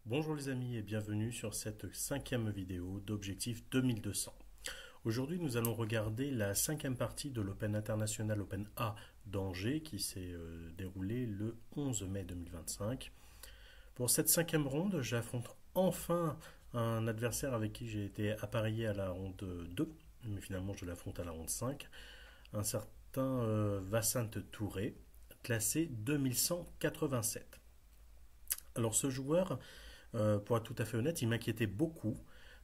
Bonjour les amis et bienvenue sur cette cinquième vidéo d'Objectif 2200. Aujourd'hui nous allons regarder la cinquième partie de l'Open International Open A d'Angers qui s'est déroulée le 11 mai 2025. Pour cette cinquième ronde, j'affronte enfin un adversaire avec qui j'ai été appareillé à la ronde 2, mais finalement je l'affronte à la ronde 5, un certain Vassant Touré, classé 2187. Alors ce joueur, pour être tout à fait honnête, il m'inquiétait beaucoup,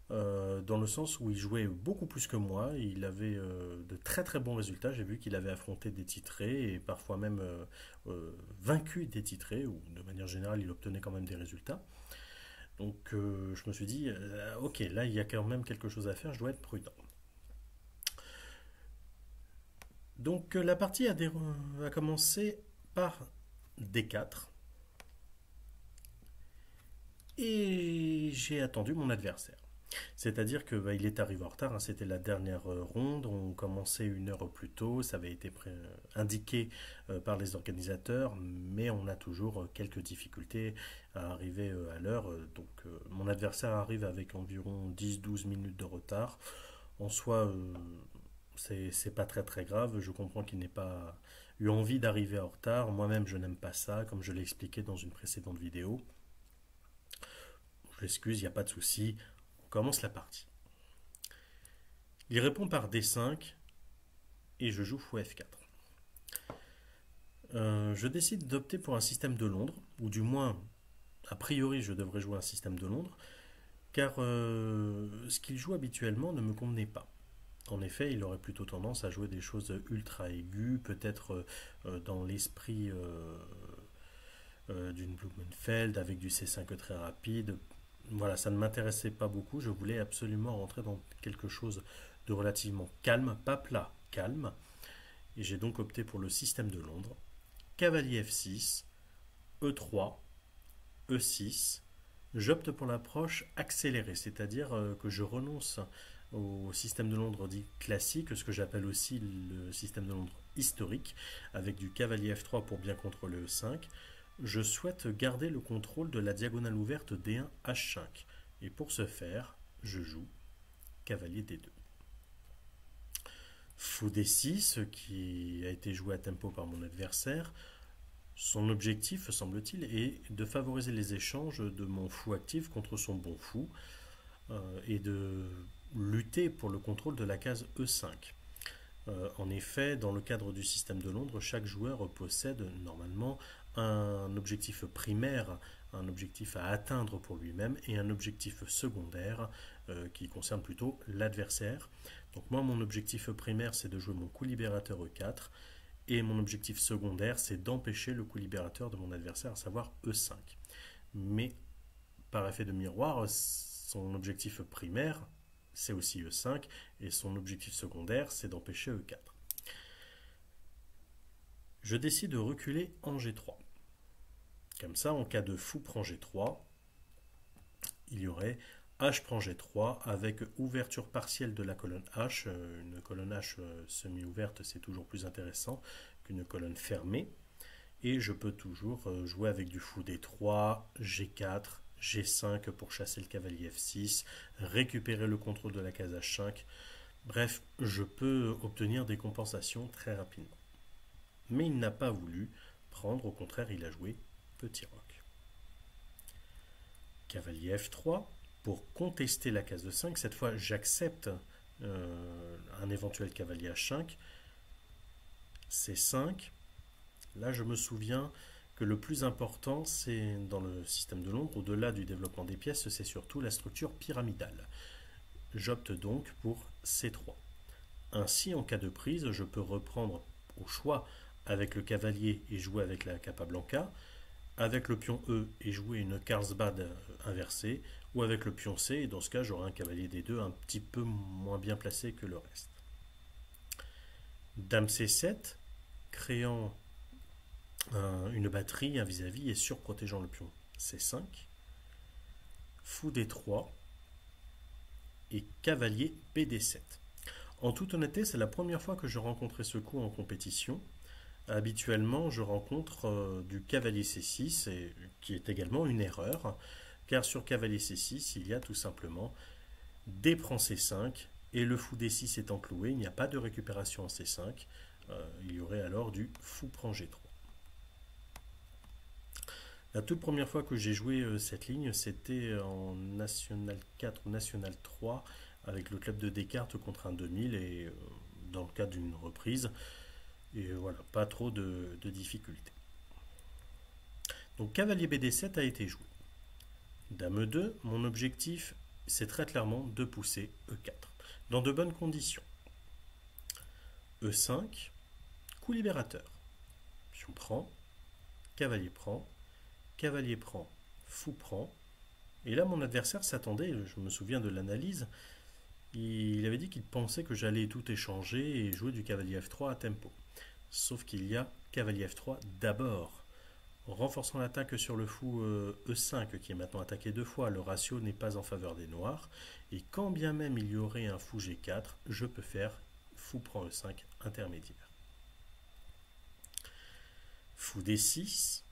dans le sens où il jouait beaucoup plus que moi. Il avait de très très bons résultats. J'ai vu qu'il avait affronté des titrés et parfois même vaincu des titrés, ou de manière générale, il obtenait quand même des résultats. Donc je me suis dit, ok, là il y a quand même quelque chose à faire, je dois être prudent. Donc la partie a commencé par D4 et j'ai attendu mon adversaire. C'est-à-dire que il est arrivé en retard, hein, c'était la dernière ronde, on commençait une heure plus tôt, ça avait été indiqué par les organisateurs, mais on a toujours quelques difficultés à arriver à l'heure. Donc mon adversaire arrive avec environ 10-12 minutes de retard. En soi, c'est pas très très grave, je comprends qu'il n'ait pas eu envie d'arriver en retard. Moi-même, je n'aime pas ça, comme je l'ai expliqué dans une précédente vidéo. Je l'excuse, il n'y a pas de souci. On commence la partie. Il répond par D5 et je joue fou F4. Je décide d'opter pour un système de Londres, ou du moins, a priori, je devrais jouer un système de Londres, car ce qu'il joue habituellement ne me convenait pas. En effet, il aurait plutôt tendance à jouer des choses ultra aiguës, peut-être dans l'esprit d'une Blumenfeld avec du C5 très rapide. Voilà, ça ne m'intéressait pas beaucoup. Je voulais absolument rentrer dans quelque chose de relativement calme, pas plat, calme. Et j'ai donc opté pour le système de Londres. Cavalier F6, E3, E6. J'opte pour l'approche accélérée, c'est-à-dire que je renonce au système de Londres dit classique, ce que j'appelle aussi le système de Londres historique, avec du cavalier F3 pour bien contrôler E5. Je souhaite garder le contrôle de la diagonale ouverte D1 H5. Et pour ce faire, je joue cavalier D2. Fou D6, qui a été joué à tempo par mon adversaire. Son objectif, semble-t-il, est de favoriser les échanges de mon fou actif contre son bon fou et de lutter pour le contrôle de la case E5. En effet, dans le cadre du système de Londres, chaque joueur possède normalement un objectif primaire, un objectif à atteindre pour lui-même et un objectif secondaire qui concerne plutôt l'adversaire. Donc moi, mon objectif primaire, c'est de jouer mon coup libérateur E4 et mon objectif secondaire, c'est d'empêcher le coup libérateur de mon adversaire, à savoir E5. Mais par effet de miroir, son objectif primaire, c'est aussi E5, et son objectif secondaire, c'est d'empêcher E4. Je décide de reculer en G3. Comme ça, en cas de fou prend G3, il y aurait H prend G3 avec ouverture partielle de la colonne H. Une colonne H semi-ouverte, c'est toujours plus intéressant qu'une colonne fermée. Et je peux toujours jouer avec du fou D3, G4, G5 pour chasser le cavalier F6, récupérer le contrôle de la case H5. Bref, je peux obtenir des compensations très rapidement. Mais il n'a pas voulu prendre, au contraire, il a joué petit roc. Cavalier F3 pour contester la case de 5. Cette fois, j'accepte un éventuel cavalier H5. C5. Là, je me souviens que le plus important, c'est dans le système de Londres, au-delà du développement des pièces, c'est surtout la structure pyramidale. J'opte donc pour C3. Ainsi, en cas de prise, je peux reprendre au choix avec le cavalier et jouer avec la Capablanca, avec le pion E et jouer une Carlsbad inversée, ou avec le pion C, et dans ce cas, j'aurai un cavalier D2 un petit peu moins bien placé que le reste. Dame C7, créant une batterie, un vis-à-vis et surprotégeant le pion C5. Fou D3 et cavalier BD7. En toute honnêteté, c'est la première fois que je rencontrais ce coup en compétition. Habituellement, je rencontre du cavalier C6, qui est également une erreur, car sur cavalier C6, il y a tout simplement D prend C5, et le fou D6 étant cloué, il n'y a pas de récupération en C5, il y aurait alors du fou prend G3. La toute première fois que j'ai joué cette ligne, c'était en National 4 ou National 3 avec le club de Descartes contre un 2000 et dans le cadre d'une reprise. Et voilà, pas trop de difficultés. Donc cavalier BD7 a été joué. Dame E2, mon objectif c'est très clairement de pousser E4 dans de bonnes conditions. E5, coup libérateur. Pion prend, cavalier prend, fou prend. Et là, mon adversaire s'attendait, je me souviens de l'analyse, il avait dit qu'il pensait que j'allais tout échanger et jouer du cavalier F3 à tempo. Sauf qu'il y a cavalier F3 d'abord. En renforçant l'attaque sur le fou E5 qui est maintenant attaqué 2 fois, le ratio n'est pas en faveur des noirs. Et quand bien même il y aurait un fou G4, je peux faire fou prend E5 intermédiaire. Fou D6,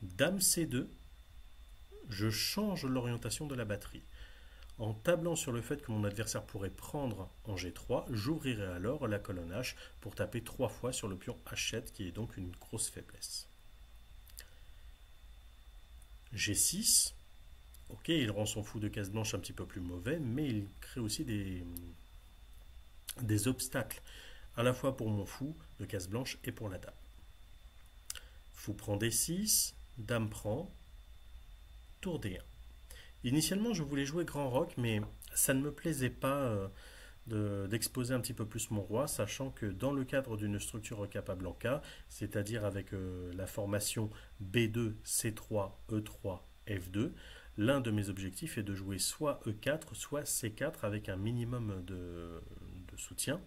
dame C2, je change l'orientation de la batterie. En tablant sur le fait que mon adversaire pourrait prendre en G3, j'ouvrirai alors la colonne H pour taper 3 fois sur le pion H7 qui est donc une grosse faiblesse. G6, ok, il rend son fou de case blanche un petit peu plus mauvais, mais il crée aussi des obstacles, à la fois pour mon fou de case blanche et pour la dame. Fou prend D6, dame prend, tour D1. Initialement, je voulais jouer grand roc, mais ça ne me plaisait pas d'exposer un petit peu plus mon roi, sachant que dans le cadre d'une structure Capablanca, c'est-à-dire avec la formation B2, C3, E3, F2, l'un de mes objectifs est de jouer soit E4, soit C4 avec un minimum de soutien.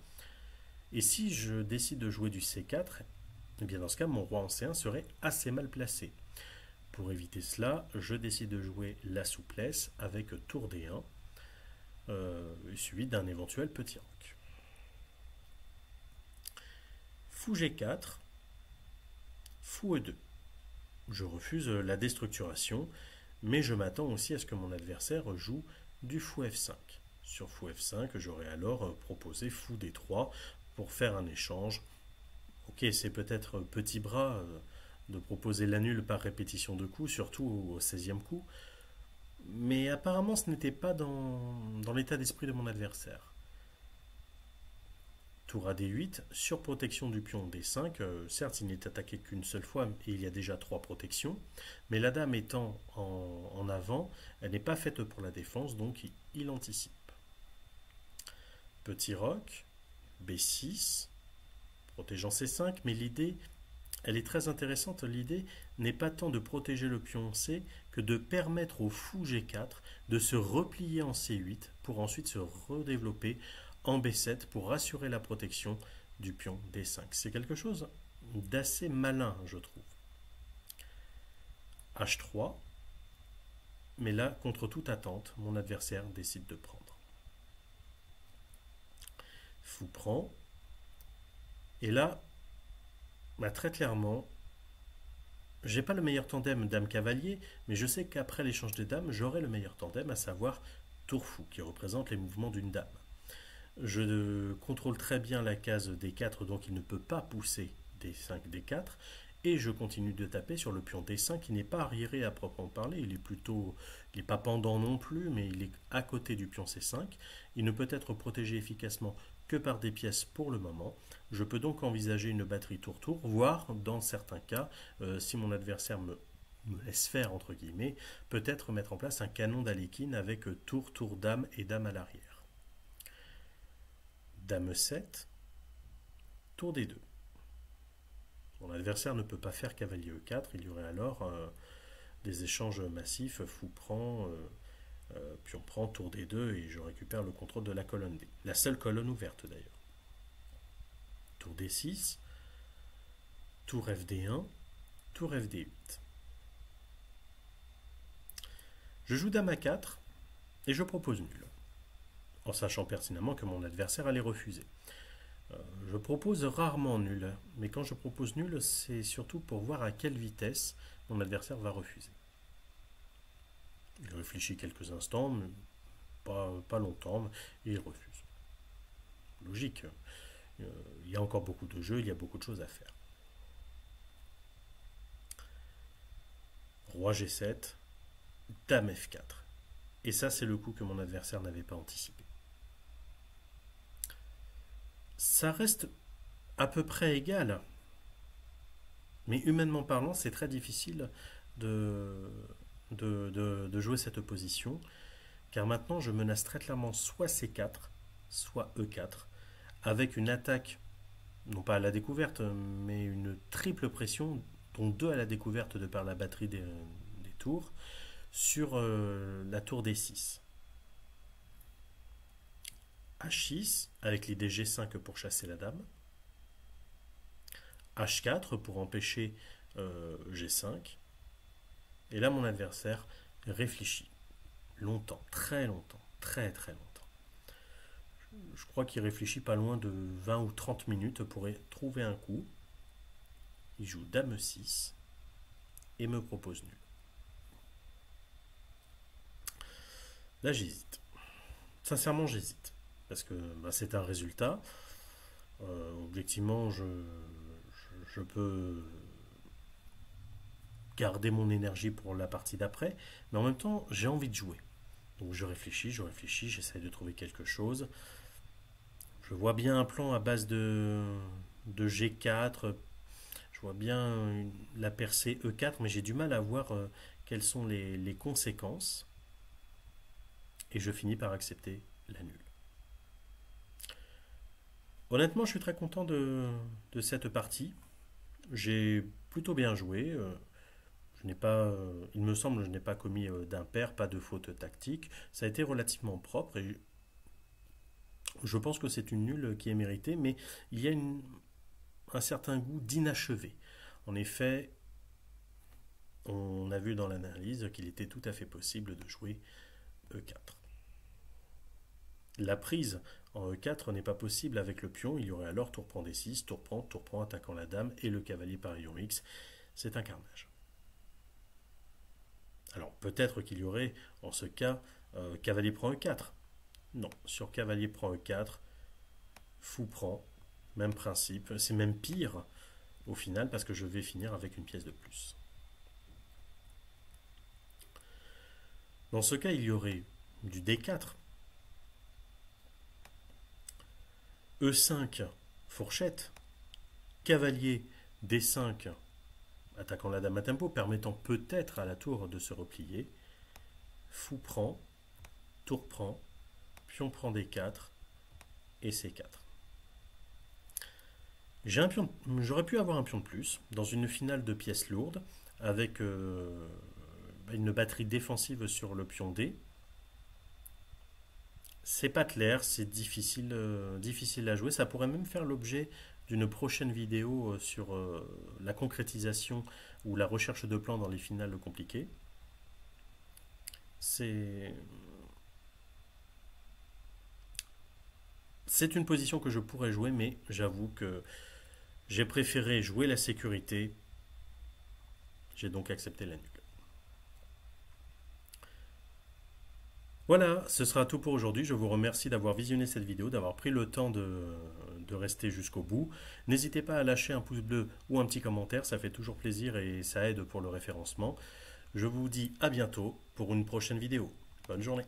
Et si je décide de jouer du C4, eh bien dans ce cas, mon roi en C1 serait assez mal placé. Pour éviter cela, je décide de jouer la souplesse avec tour D1, suivi d'un éventuel petit roc. Fou G4, fou E2. Je refuse la déstructuration, mais je m'attends aussi à ce que mon adversaire joue du fou F5. Sur fou F5, j'aurais alors proposé fou D3 pour faire un échange. Ok, c'est peut-être petit bras de proposer l'annul par répétition de coups, surtout au 16e coup. Mais apparemment, ce n'était pas dans l'état d'esprit de mon adversaire. Tour à D8, sur protection du pion D5. Certes, il n'est attaqué qu'une seule fois et il y a déjà 3 protections. Mais la dame étant en avant, elle n'est pas faite pour la défense, donc il anticipe. Petit roc, B6, protégeant C5, mais l'idée... Elle est très intéressante, l'idée n'est pas tant de protéger le pion C que de permettre au fou G4 de se replier en C8 pour ensuite se redévelopper en B7 pour assurer la protection du pion D5. C'est quelque chose d'assez malin, je trouve. H3, mais là, contre toute attente, mon adversaire décide de prendre. Fou prend, et là, très clairement, j'ai pas le meilleur tandem dame-cavalier, mais je sais qu'après l'échange des dames, j'aurai le meilleur tandem, à savoir tour fou, qui représente les mouvements d'une dame. Je contrôle très bien la case D4, donc il ne peut pas pousser D5, D4, et je continue de taper sur le pion D5, qui n'est pas arriéré à proprement parler, il n'est pas pendant non plus, mais il est à côté du pion C5. Il ne peut être protégé efficacement que par des pièces pour le moment. Je peux donc envisager une batterie tour-tour, voire, dans certains cas, si mon adversaire me laisse faire, entre guillemets, peut-être mettre en place un canon d'Alekhine avec tour, tour, dame et dame à l'arrière. Dame 7, tour D2. Mon adversaire ne peut pas faire cavalier E4, il y aurait alors des échanges massifs, fou prend, pion prend, tour D2 et je récupère le contrôle de la colonne D. La seule colonne ouverte d'ailleurs. Tour D6, tour FD1, tour FD8. Je joue dame A4 et je propose nul, en sachant pertinemment que mon adversaire allait refuser. Je propose rarement nul, mais quand je propose nul, c'est surtout pour voir à quelle vitesse mon adversaire va refuser. réfléchit quelques instants, mais pas longtemps, et il refuse. Logique. Il y a encore beaucoup de jeux, il y a beaucoup de choses à faire. Roi G7, Dame F4. Et ça, c'est le coup que mon adversaire n'avait pas anticipé. Ça reste à peu près égal. Mais humainement parlant, c'est très difficile de jouer cette position. Car maintenant, je menace très clairement soit C4, soit E4, avec une attaque, non pas à la découverte, mais une triple pression, dont deux à la découverte de par la batterie des tours, sur la tour D6. H6, avec l'idée G5 pour chasser la dame. H4 pour empêcher G5. Et là, mon adversaire réfléchit longtemps, très longtemps, très très longtemps. Je crois qu'il réfléchit pas loin de 20 ou 30 minutes pour trouver un coup. Il joue Dame 6 et me propose nul. Là, j'hésite. Sincèrement, j'hésite. Parce que c'est un résultat. Objectivement, je peux garder mon énergie pour la partie d'après, mais en même temps, j'ai envie de jouer. Donc je réfléchis, j'essaie de trouver quelque chose. Je vois bien un plan à base de G4, je vois bien la percée E4, mais j'ai du mal à voir quelles sont les conséquences. Et je finis par accepter la nulle. Honnêtement, je suis très content de cette partie. J'ai plutôt bien joué. Il me semble que je n'ai pas commis d'impair, pas de faute tactique. Ça a été relativement propre et je pense que c'est une nulle qui est méritée, mais il y a un certain goût d'inachevé. En effet, on a vu dans l'analyse qu'il était tout à fait possible de jouer E4. La prise en E4 n'est pas possible avec le pion, il y aurait alors tour prend D6, tour prend attaquant la dame et le cavalier par rayon X. C'est un carnage. Alors peut-être qu'il y aurait en ce cas cavalier prend E4. Non, sur cavalier prend E4, fou prend, même principe, c'est même pire au final parce que je vais finir avec une pièce de plus. Dans ce cas, il y aurait du D4, E5, fourchette, cavalier D5, attaquant la dame à tempo, permettant peut-être à la tour de se replier, fou prend, tour prend, pion prend D4 et C4. J'aurais pu avoir un pion de plus dans une finale de pièces lourdes avec une batterie défensive sur le pion D. C'est pas clair, c'est difficile à jouer. Ça pourrait même faire l'objet d'une prochaine vidéo sur la concrétisation ou la recherche de plans dans les finales compliquées. C'est une position que je pourrais jouer, mais j'avoue que j'ai préféré jouer la sécurité. J'ai donc accepté la nulle. Voilà, ce sera tout pour aujourd'hui. Je vous remercie d'avoir visionné cette vidéo, d'avoir pris le temps de rester jusqu'au bout. N'hésitez pas à lâcher un pouce bleu ou un petit commentaire, ça fait toujours plaisir et ça aide pour le référencement. Je vous dis à bientôt pour une prochaine vidéo. Bonne journée.